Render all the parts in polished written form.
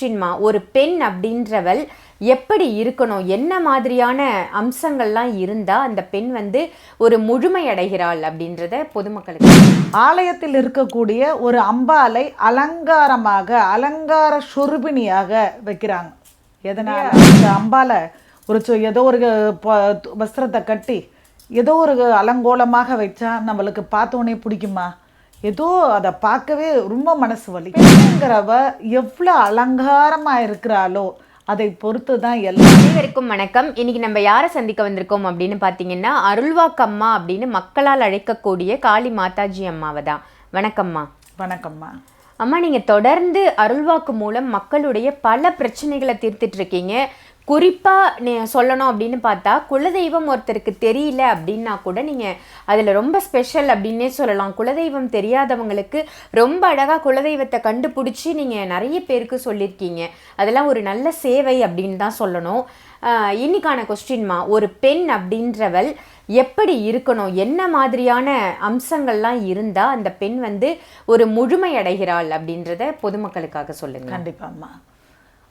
கொஸ்டின்மா, ஒரு பெண் அப்படின்றவள் எப்படி இருக்கணும், என்ன மாதிரியான அம்சங்கள்லாம் இருந்தா அந்த பெண் ஒரு முழுமை அடைகிறாள் அப்படின்றத பொதுமக்களுக்கு. ஆலயத்தில் இருக்கக்கூடிய ஒரு அம்பாலை அலங்காரமாக அலங்கார சொருபினியாக வைக்கிறாங்க. எதனால் அந்த அம்பாலை ஏதோ ஒரு வஸ்திரத்தை கட்டி ஏதோ ஒரு அலங்கோலமாக வச்சா நம்மளுக்கு பார்த்தோன்னே பிடிக்குமா? ஏதோ அதை பார்க்கவே ரொம்ப மனசு வலிங்கிறவ எவ்வளோ அலங்காரமாக இருக்கிறாளோ அதை பொறுத்து தான் அனைவருக்கும் வணக்கம். இன்னைக்கு நம்ம யாரை சந்திக்க வந்திருக்கோம் அப்படின்னு பார்த்தீங்கன்னா, அருள்வாக்கம்மா அப்படின்னு மக்களால் அழைக்கக்கூடிய காளி மாதாஜி அம்மாவை தான். வணக்கம்மா. வணக்கம்மா. அம்மா, நீங்கள் தொடர்ந்து அருள்வாக்கு மூலம் மக்களுடைய பல பிரச்சனைகளை தீர்த்துட்டு இருக்கீங்க. குறிப்பாக சொல்லணும் அப்படின்னு பார்த்தா, குலதெய்வம் ஒருத்தருக்கு தெரியல அப்படின்னா கூட நீங்கள் அதில் ரொம்ப ஸ்பெஷல் அப்படின்னே சொல்லலாம். குலதெய்வம் தெரியாதவங்களுக்கு ரொம்ப அழகாக குலதெய்வத்தை கண்டுபிடிச்சி நீங்கள் நிறைய பேருக்கு சொல்லியிருக்கீங்க. அதெல்லாம் ஒரு நல்ல சேவை அப்படின்னு தான் சொல்லணும். இன்னைக்கான கொஸ்டின்மா, ஒரு பெண் அப்படின்றவள் எப்படி இருக்கணும், என்ன மாதிரியான அம்சங்கள்லாம் இருந்தால் அந்த பெண் ஒரு முழுமை அடைகிறாள் அப்படின்றத பொதுமக்களுக்காக சொல்லுங்கள். கண்டிப்பாம்மா.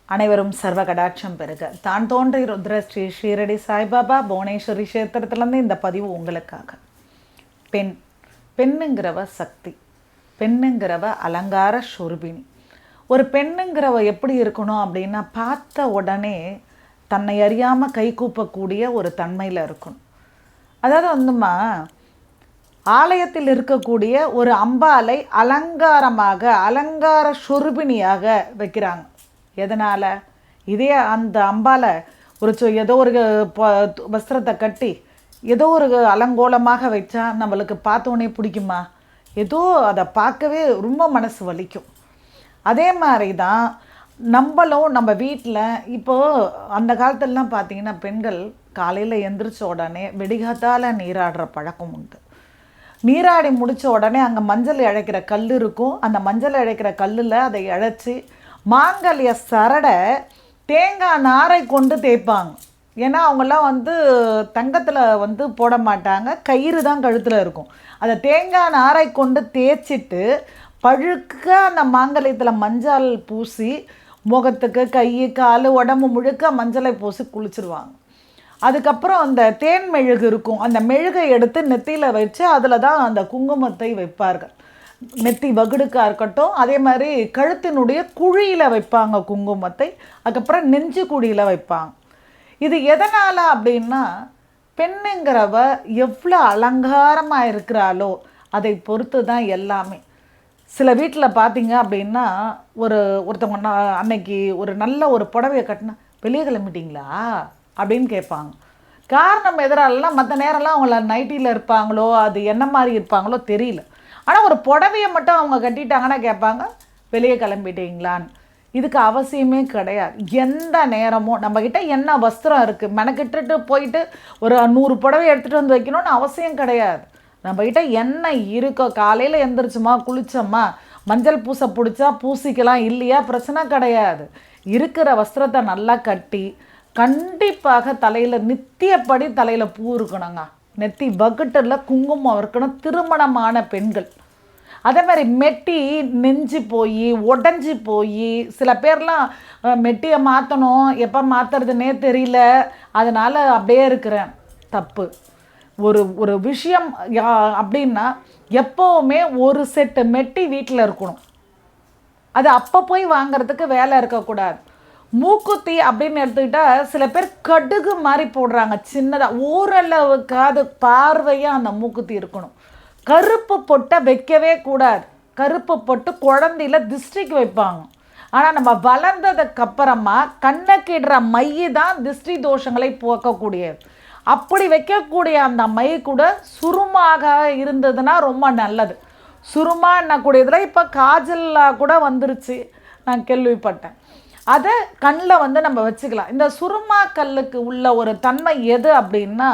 அனைவரும் சர்வ கடாட்சம் பெருக. தான் தோன்றி ருத்ர ஸ்ரீ ஷீரடி சாய்பாபா புவனேஸ்வரி கஷேத்திரத்துலேருந்து இந்த பதிவு உங்களுக்காக. பெண்ணுங்கிறவ சக்தி, பெண்ணுங்கிறவ அலங்கார சொருபினி. ஒரு பெண்ணுங்கிறவ எப்படி இருக்கணும் அப்படின்னா, பார்த்த உடனே தன்னை அறியாமல் கை கூப்பக்கூடிய ஒரு தன்மையில் இருக்கணும். அதாவது ஆலயத்தில் இருக்கக்கூடிய ஒரு அம்பாலை அலங்காரமாக அலங்கார சொருபினியாக வைக்கிறாங்க. எதனால்? இதே அந்த அம்பாலை ஏதோ ஒரு வஸ்திரத்தை கட்டி ஏதோ ஒரு அலங்கோலமாக வச்சா நம்மளுக்கு பார்த்தோன்னே பிடிக்குமா? ஏதோ அதை பார்க்கவே ரொம்ப மனசு வலிக்கும். அதே மாதிரி தான் நம்மளும் நம்ம வீட்டில் இப்போது அந்த காலத்துலலாம் பார்த்திங்கன்னா, பெண்கள் காலையில் எந்திரிச்ச உடனே வெடிகாத்தால் நீராடுற பழக்கம் உண்டு. நீராடி முடித்த உடனே அங்கே மஞ்சள் இழைக்கிற கல் இருக்கும். அந்த மஞ்சள் இழைக்கிற கல்லில் அதை இழைச்சி மாங்கல்ய சரடை தேங்காய் நாரை கொண்டு தேய்ப்பாங்க. ஏன்னா அவங்கெல்லாம் தங்கத்தில் போட மாட்டாங்க, கயிறு தான் கழுத்தில் இருக்கும். அதை தேங்காய் நாரை கொண்டு தேய்ச்சிட்டு பழுக்க அந்த மாங்கல்யத்தில் மஞ்சள் பூசி முகத்துக்கு கை கால் உடம்பு முழுக்க மஞ்சளை பூசி குளிச்சிருவாங்க. அதுக்கப்புறம் அந்த தேன் மெழுகு இருக்கும், அந்த மெழுகை எடுத்து நெத்தியில் வச்சு அதில் தான் அந்த குங்குமத்தை வைப்பார்கள். நெத்தி வகுடுக்காக இருக்கட்டும், அதே மாதிரி கழுத்தினுடைய குழியில் வைப்பாங்க குங்குமத்தை. அதுக்கப்புறம் நெஞ்சு குழியில் வைப்பாங்க. இது எதனால் அப்படின்னா, பெண்ணுங்கிறவ எவ்வளோ அலங்காரமாக இருக்கிறாளோ அதை பொறுத்து தான் எல்லாமே. சில வீட்டில் பார்த்தீங்க அப்படின்னா, ஒருத்தவங்க அன்னைக்கு ஒரு நல்ல ஒரு புடவையை கட்டினா, வெளியே கிளம்பிட்டீங்களா அப்படின்னு கேட்பாங்க. காரணம் எதிராலாம் மற்ற நேரம்லாம் அவங்கள நைட்டியில் இருப்பாங்களோ, அது என்ன மாதிரி இருப்பாங்களோ தெரியல. ஆனால் ஒரு புடவையை மட்டும் அவங்க கட்டிட்டாங்கன்னா கேட்பாங்க, வெளியே கிளம்பிட்டீங்களான்னு. இதுக்கு அவசியமே கிடையாது. எந்த நேரமும் நம்மக்கிட்ட என்ன வஸ்திரம் இருக்குது, மெனக்கிட்டு போயிட்டு ஒரு 100 புடவை எடுத்துகிட்டு வந்து வைக்கணும்னு அவசியம் கிடையாது. நம்மக்கிட்ட என்ன இருக்கோ, காலையில் எந்திரிச்சோமா, குளித்தோமா, மஞ்சள் பூசை பிடிச்சா பூசிக்கலாம், இல்லையா பிரச்சனை கிடையாது. இருக்கிற வஸ்திரத்தை நல்லா கட்டி கண்டிப்பாக தலையில் நித்தியப்படி தலையில் பூ இருக்கணுங்க. நெத்தி வகுட்டில் குங்குமம் இருக்கணும். திருமணமான பெண்கள் அதே மாதிரி மெட்டி நெஞ்சு போய் உடஞ்சி போய், சில பேர்லாம் மெட்டியை மாற்றணும், எப்போ மாற்றுறதுனே தெரியல, அதனால் அப்படியே இருக்கிறேன். தப்பு. ஒரு விஷயம் அப்படின்னா எப்போவுமே ஒரு செட்டு மெட்டி வீட்டில் இருக்கணும். அது அப்போ போய் வாங்கிறதுக்கு வேலை இருக்கக்கூடாது. மூக்குத்தி அப்படின்னு எடுத்துக்கிட்டால் சில பேர் கடுகு மாதிரி போடுறாங்க, சின்னதாக ஓரளவுக்காது பார்வையாக அந்த மூக்குத்தி இருக்கணும். கருப்பு பொட்டை வைக்கவே கூடாது. கருப்பு பொட்டு குழந்தையில திருஷ்டிக்கு வைப்பாங்க. ஆனால் நம்ம வளர்ந்ததுக்கப்புறமா கண்ணுக்கிடுற மை தான் திருஷ்டி தோஷங்களை போக்கக்கூடியது. அப்படி வைக்கக்கூடிய அந்த மை கூட சுருமாக இருந்ததுன்னா ரொம்ப நல்லது. சுருமா என்னக்கூடியதில் இப்போ காஜல்லாம் கூட வந்துருச்சு, நான் கேள்விப்பட்டேன். அதை கண்ணில் நம்ம வச்சுக்கலாம். இந்த சுருமா கல்லுக்கு உள்ள ஒரு தன்மை எது அப்படின்னா,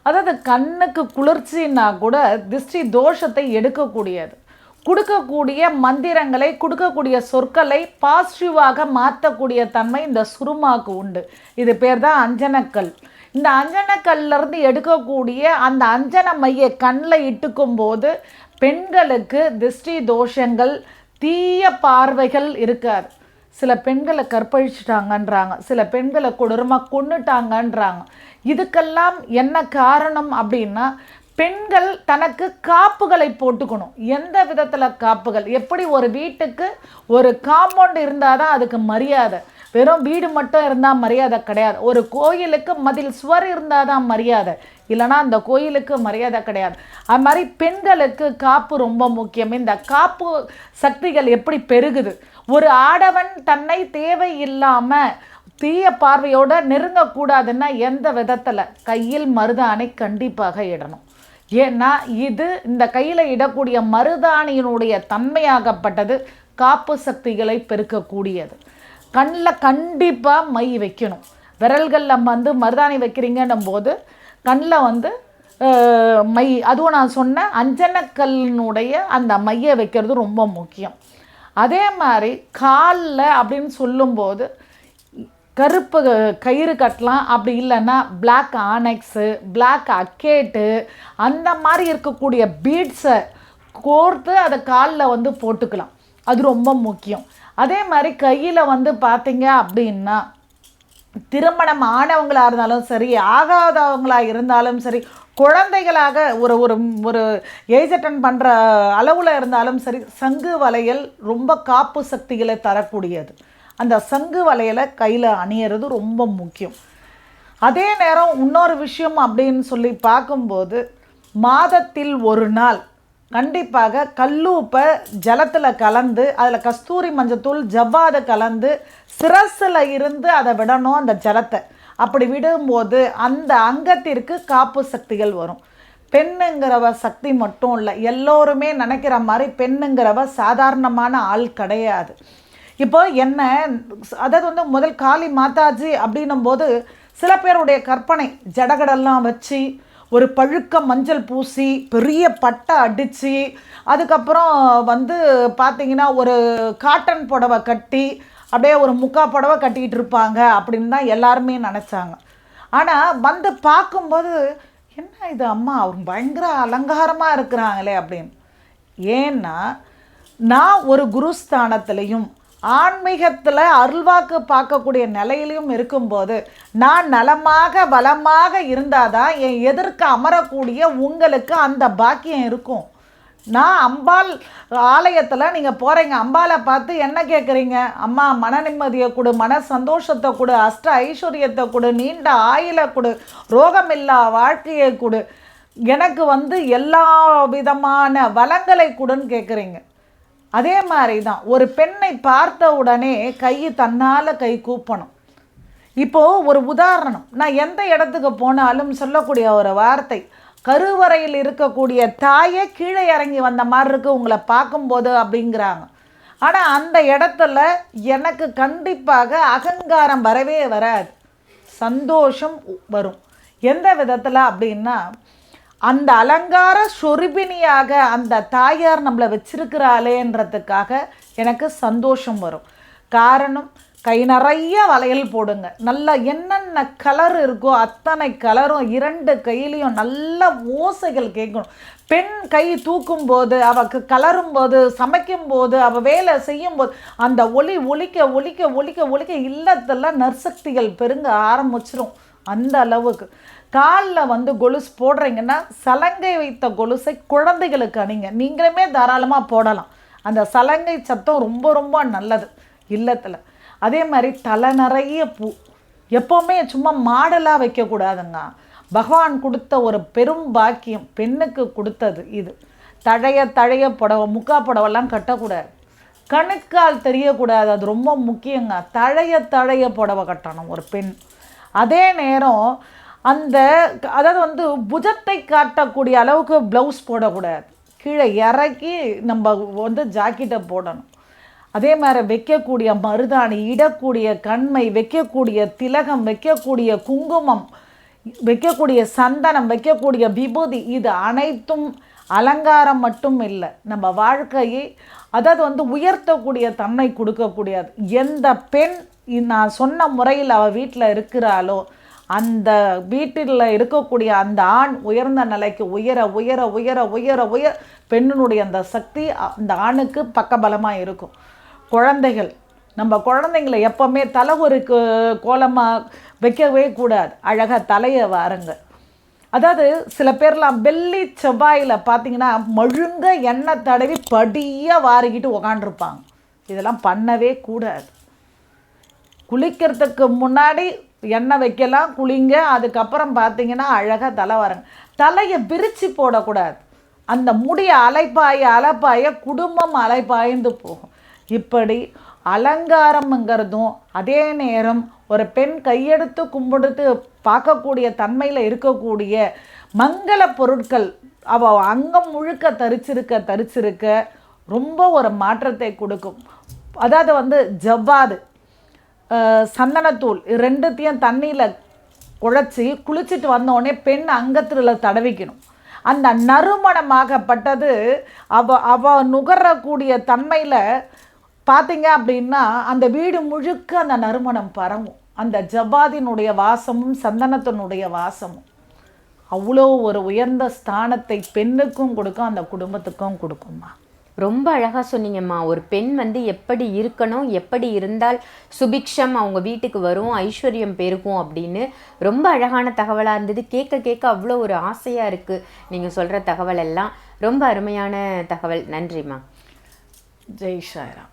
அதாவது கண்ணுக்கு குளிர்ச்சின்னா கூட திருஷ்டி தோஷத்தை எடுக்கக்கூடியது. கொடுக்கக்கூடிய மந்திரங்களை, கொடுக்கக்கூடிய சொற்களை பாசிட்டிவாக மாற்றக்கூடிய தன்மை இந்த சுருமாக்கு உண்டு. இது பேர் தான் அஞ்சனக்கல். இந்த அஞ்சனக்கல்லிருந்து எடுக்கக்கூடிய அந்த அஞ்சன மையை கண்ணில் இட்டுக்கும் போது பெண்களுக்கு திருஷ்டி தோஷங்கள், தீய பார்வைகள் இருக்காது. சில பெண்களை கற்பழிச்சிட்டாங்கன்றாங்க, சில பெண்களை கொடூரமாக கொன்னுட்டாங்கன்றாங்க. இதுக்கெல்லாம் என்ன காரணம் அப்படின்னா, பெண்கள் தனக்கு காப்புகளை போட்டுக்கணும். எந்த விதத்தில் காப்புகள்? எப்படி ஒரு வீட்டுக்கு ஒரு காம்பவுண்ட் இருந்தால் தான் அதுக்கு மரியாதை. வெறும் வீடு மட்டும் இருந்தால் மரியாதை கிடையாது. ஒரு கோயிலுக்கு மதில் சுவர் இருந்தால் தான் மரியாதை, இல்லைனா அந்த கோயிலுக்கு மரியாதை கிடையாது. அது மாதிரி பெண்களுக்கு காப்பு ரொம்ப முக்கியம். இந்த காப்பு சக்திகள் எப்படி பெருகுது? ஒரு ஆடவன் தன்னை தேவையில்லாமல் தீய பார்வையோடு நெருங்கக்கூடாதுன்னா எந்த விதத்தில்? கையில் மருதாணி கண்டிப்பாக இடணும். ஏன்னா இது இந்த கையில் இடக்கூடிய மருதாணியினுடைய தன்மையாகப்பட்டது காப்பு சக்திகளை பெருக்கக்கூடியது. கண்ணில் கண்டிப்பாக மை வைக்கணும். விரல்களில் வந்து மருதாணி வைக்கிறீங்கன்னும் போது கண்ணில் வந்து மை, அதுவும் நான் சொன்ன அஞ்சனக்கல்லினுடைய அந்த மையை வைக்கிறது ரொம்ப முக்கியம். அதே மாதிரி காலில் அப்படின்னு சொல்லும்போது கருப்பு கயிறு கட்டலாம். அப்படி இல்லைன்னா பிளாக் ஆனெக்ஸு, பிளாக் அக்கேட்டு, அந்த மாதிரி இருக்கக்கூடிய பீட்ஸை கோர்த்து அதை காலில் வந்து போட்டுக்கலாம். அது ரொம்ப முக்கியம். அதே மாதிரி கையில் வந்து பார்த்தீங்க அப்படின்னா, திருமணம் ஆனவங்களாக இருந்தாலும் சரி, ஆகாதவங்களாக இருந்தாலும் சரி, குழந்தைகளாக ஒரு ஒரு ஒரு ஏஜ் அட்டன் பண்ணுற அளவில் இருந்தாலும் சரி, சங்கு வளையல் ரொம்ப காப்பு சக்திகளை தரக்கூடியது. அந்த சங்கு வளையலை கையில் அணியிறது ரொம்ப முக்கியம். அதே நேரம் இன்னொரு விஷயம் அப்படின்னு சொல்லி பார்க்கும்போது, மாதத்தில் ஒரு நாள் கண்டிப்பாக கல்லூப்பை ஜலத்தில் கலந்து அதில் கஸ்தூரி மஞ்சத்தூள் ஜவ்வாதை கலந்து சிரசில் இருந்து அதை விடணும். அந்த ஜலத்தை அப்படி விடும்போது அந்த அங்கத்திற்கு காப்பு சக்திகள் வரும். பெண்ணுங்கிறவ சக்தி மட்டும் இல்லை, எல்லோருமே நினைக்கிற மாதிரி பெண்ணுங்கிறவ சாதாரணமான ஆள் கிடையாது. இப்போ என்ன, அதாவது வந்து முதல் காளி மாதாஜி அப்படின்னும் போது சில பேருடைய கற்பனை ஜடகடெல்லாம் வச்சு ஒரு பழுக்க மஞ்சள் பூசி பெரிய பட்டை அடித்து அதுக்கப்புறம் வந்து பார்த்திங்கன்னா ஒரு காட்டன் புடவை கட்டி அப்படியே ஒரு முக்கா புடவை கட்டிக்கிட்டு இருப்பாங்க அப்படின்னு தான் எல்லாருமே நினச்சாங்க. ஆனால் வந்து பார்க்கும்போது என்ன இது அம்மா அவங்க பயங்கர அலங்காரமாக இருக்கிறாங்களே அப்படின்னு. ஏன்னா நான் ஒரு குருஸ்தானத்துலேயும் ஆன்மீகத்தில் அருள்வாக்கு பார்க்கக்கூடிய நிலையிலையும் இருக்கும்போது நான் நலமாக வளமாக இருந்தால் தான் என் எதிர்க்க அமரக்கூடிய உங்களுக்கு அந்த பாக்கியம் இருக்கும். நான் அம்பாள் ஆலயத்தில் நீங்கள் போகிறீங்க, அம்பாளை பார்த்து என்ன கேட்குறீங்க? அம்மா மன நிம்மதியை கொடு, மன சந்தோஷத்தை கொடு, அஷ்ட ஐஸ்வர்யத்தை கொடு, நீண்ட ஆயுளை கொடு, ரோகமில்லா வாழ்க்கையை கொடு, எனக்கு வந்து எல்லா விதமான வளங்களை கொடுன்னு கேட்குறீங்க. அதே மாதிரி தான் ஒரு பெண்ணை பார்த்த உடனே கை தன்னால் கை கூப்பணும். இப்போது ஒரு உதாரணம், நான் எந்த இடத்துக்கு போனாலும் சொல்லக்கூடிய ஒரு வார்த்தை, கருவறையில் இருக்கக்கூடிய தாயே கீழே இறங்கி வந்த மாதிரி இருக்குது உங்களை பார்க்கும்போது அப்படிங்கிறாங்க. ஆனால் அந்த இடத்துல எனக்கு கண்டிப்பாக அகங்காரம் வரவே வராது, சந்தோஷம் வரும். எந்த விதத்தில் அப்படின்னா, அந்த அலங்கார சொருபினியாக அந்த தாயார் நம்மளை வச்சிருக்கிறாளேன்றதுக்காக எனக்கு சந்தோஷம் வரும். காரணம், கை நிறைய வளையல் போடுங்க, நல்லா என்னென்ன கலர் இருக்கோ அத்தனை கலரும் இரண்டு கையிலையும் நல்ல ஓசைகள் கேட்கணும். பெண் கை தூக்கும்போது, அவக்கு கலரும் போது, சமைக்கும் போது, அவள் வேலை செய்யும் போது அந்த ஒலி ஒலிக்க ஒலிக்க ஒலிக்க ஒலிக்க இல்லத்தில் நற்சக்திகள் பெருங்க ஆரம்பிச்சிரும். அந்த அளவுக்கு காலில் வந்து கொலுசு போடுறீங்கன்னா சலங்கை வைத்த கொலுசை குழந்தைகளுக்கு அணிங்க. நீங்களுமே தாராளமாக போடலாம். அந்த சலங்கை சத்தம் ரொம்ப ரொம்ப நல்லது இல்லத்தில். அதே மாதிரி தலை நிறைய பூ எப்போவுமே சும்மா மாடலாக வைக்கக்கூடாதுங்க. பகவான் கொடுத்த ஒரு பெரும் பாக்கியம், பெண்ணுக்கு கொடுத்தது இது. தழைய புடவை, முக்கா புடவெல்லாம் கட்டக்கூடாது, கணுக்கால் தெரியக்கூடாது, அது ரொம்ப முக்கியங்க. தழைய புடவை கட்டணும் ஒரு பெண். அதே நேரம் அந்த அதாவது வந்து புஜத்தை காட்டக்கூடிய அளவுக்கு ப்ளவுஸ் போடக்கூடாது, கீழே இறக்கி நம்ம வந்து ஜாக்கெட்டை போடணும். அதே மாதிரி வைக்கக்கூடிய மருதாணி, இடக்கூடிய கண்மை, வைக்கக்கூடிய திலகம், வைக்கக்கூடிய குங்குமம், வைக்கக்கூடிய சந்தனம், வைக்கக்கூடிய விபூதி, இது அனைத்தும் அலங்காரம் மட்டும் இல்லை, நம்ம வாழ்க்கையை அதாவது வந்து உயர்த்தக்கூடிய தன்மை கொடுக்கக்கூடியது. எந்த பெண் நான் சொன்ன முறையில் அவள் வீட்டில் இருக்கிறாளோ அந்த வீட்டில் இருக்கக்கூடிய அந்த ஆண் உயர்ந்த நிலைக்கு உயர உயர உயர உயர உயர பெண்ணினுடைய அந்த சக்தி அந்த ஆணுக்கு பக்கபலமாக இருக்கும். குழந்தைகள் நம்ம குழந்தைங்களை எப்போவுமே தலை ஒரு கோலமாக வைக்கவே கூடாது. அழகாக தலையை வாருங்க. அதாவது சில பேர்லாம் வெள்ளி செவ்வாயில் பார்த்தீங்கன்னா மழுங்க எண்ணெய் தடவி படியாக வாரிக்கிட்டு உக்காண்டிருப்பாங்க. இதெல்லாம் பண்ணவே கூடாது. குளிக்கிறதுக்கு முன்னாடி எண்ணெய் வைக்கலாம், குளிங்க. அதுக்கப்புறம் பார்த்தீங்கன்னா அழகாக தலை வாருங்க. தலையை விரித்து போடக்கூடாது. அந்த முடிய அலைப்பாய குடும்பம் அலைப்பாய்ந்து போகும். இப்படி அலங்காரம்ங்கிறதும் அதே நேரம் ஒரு பெண் கையெடுத்து கும்பிடுத்து பார்க்கக்கூடிய தன்மையில் இருக்கக்கூடிய மங்கள பொருட்கள் அவள் அங்கம் முழுக்க தரிச்சிருக்க ரொம்ப ஒரு மாற்றத்தை கொடுக்கும். அதாவது ஜவ்வாது, சந்தனத்தூள் ரெண்டுத்தையும் தண்ணியில் குழைச்சி குளிச்சுட்டு வந்தோடனே பெண் அங்கத்தில் தடவிக்கணும். அந்த நறுமணமாகப்பட்டது அவ நுகரக்கூடிய தன்மையில் பார்த்தீங்க அப்படின்னா அந்த வீடு முழுக்க அந்த நறுமணம் பரவும். அந்த ஜவ்வாதினுடைய வாசமும் சந்தனத்தினுடைய வாசமும் அவ்வளோ ஒரு உயர்ந்த ஸ்தானத்தை பெண்ணுக்கும் கொடுக்கும், அந்த குடும்பத்துக்கும் கொடுக்கும்மா. ரொம்ப அழகாக சொன்னீங்கம்மா. ஒரு பெண் எப்படி இருக்கணும், எப்படி இருந்தால் சுபிக்ஷம் அவங்க வீட்டுக்கு வரும், ஐஸ்வர்யம் பெருகும் அப்படின்னு ரொம்ப அழகான தகவலாக இருந்தது. கேட்க அவ்வளோ ஒரு ஆசையாக இருக்குது நீங்கள் சொல்கிற தகவல் எல்லாம். ரொம்ப அருமையான தகவல். நன்றிம்மா. ஜெய் சாய்ராம்.